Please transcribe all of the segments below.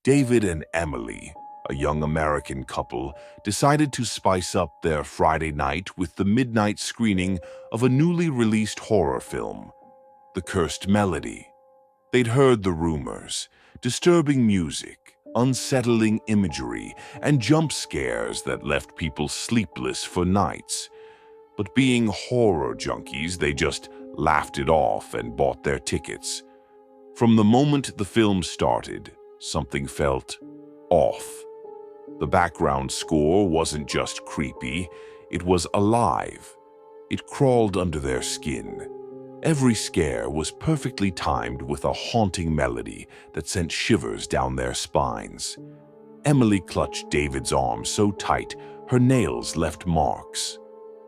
David and Emily, a young American couple, decided to spice up their Friday night with the midnight screening of a newly released horror film, The Cursed Melody. They'd heard the rumors, disturbing music, unsettling imagery, and jump scares that left people sleepless for nights. But being horror junkies, they just laughed it off and bought their tickets. From the moment the film started, something felt off. The background score wasn't just creepy, it was alive. It crawled under their skin. Every scare was perfectly timed with a haunting melody that sent shivers down their spines. Emily clutched David's arm so tight, her nails left marks.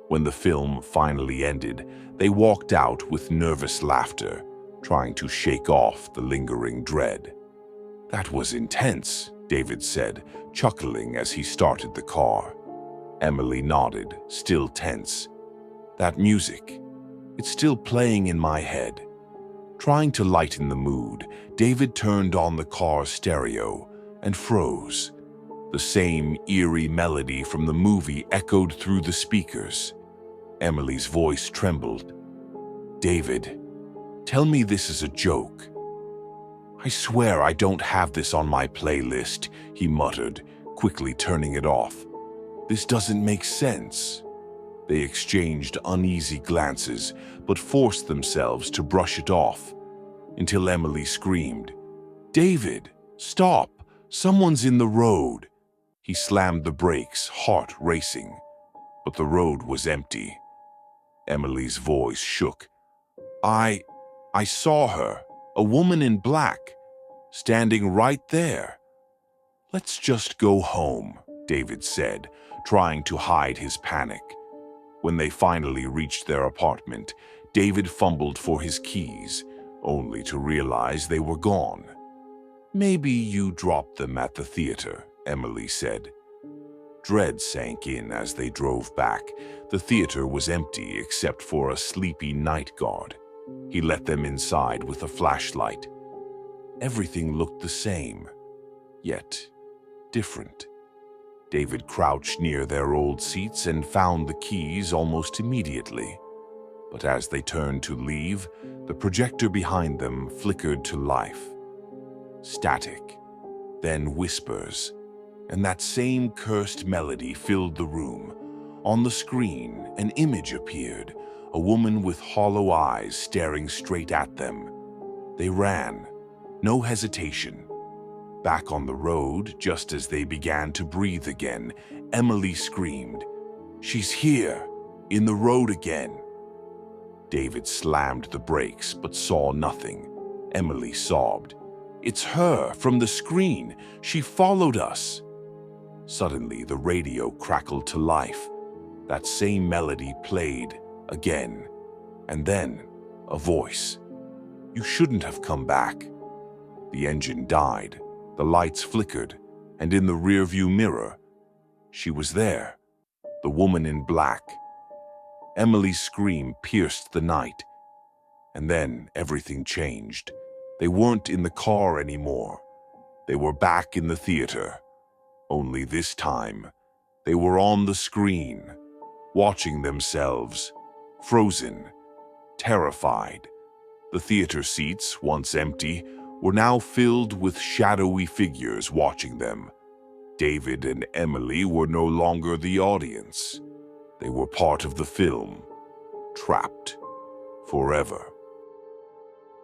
When the film finally ended, they walked out with nervous laughter, trying to shake off the lingering dread. "That was intense," David said, chuckling as he started the car. Emily nodded, still tense. "That music, it's still playing in my head." Trying to lighten the mood, David turned on the car's stereo and froze. The same eerie melody from the movie echoed through the speakers. Emily's voice trembled. "David, tell me this is a joke." "I swear I don't have this on my playlist," he muttered, quickly turning it off. "This doesn't make sense." They exchanged uneasy glances, but forced themselves to brush it off, until Emily screamed, "David, stop! Someone's in the road!" He slammed the brakes, heart racing, but the road was empty. Emily's voice shook. I saw her, a woman in black, standing right there." "Let's just go home," David said, trying to hide his panic. When they finally reached their apartment, David fumbled for his keys, only to realize they were gone. "Maybe you dropped them at the theater," Emily said. Dread sank in as they drove back. The theater was empty except for a sleepy night guard. He let them inside with a flashlight. Everything looked the same, yet different. David crouched near their old seats and found the keys almost immediately. But as they turned to leave, the projector behind them flickered to life. Static, then whispers, and that same cursed melody filled the room. On the screen, an image appeared, a woman with hollow eyes staring straight at them. They ran, no hesitation. Back on the road, just as they began to breathe again, Emily screamed, "She's here, in the road again." David slammed the brakes but saw nothing. Emily sobbed, "It's her, from the screen. She followed us." Suddenly, the radio crackled to life. That same melody played again, and then a voice. "You shouldn't have come back." The engine died, the lights flickered, and in the rearview mirror, she was there, the woman in black. Emily's scream pierced the night, and then everything changed. They weren't in the car anymore. They were back in the theater. Only this time, they were on the screen, watching themselves, frozen, terrified. The theater seats, once empty, were now filled with shadowy figures watching them. David and Emily were no longer the audience. They were part of the film, trapped forever.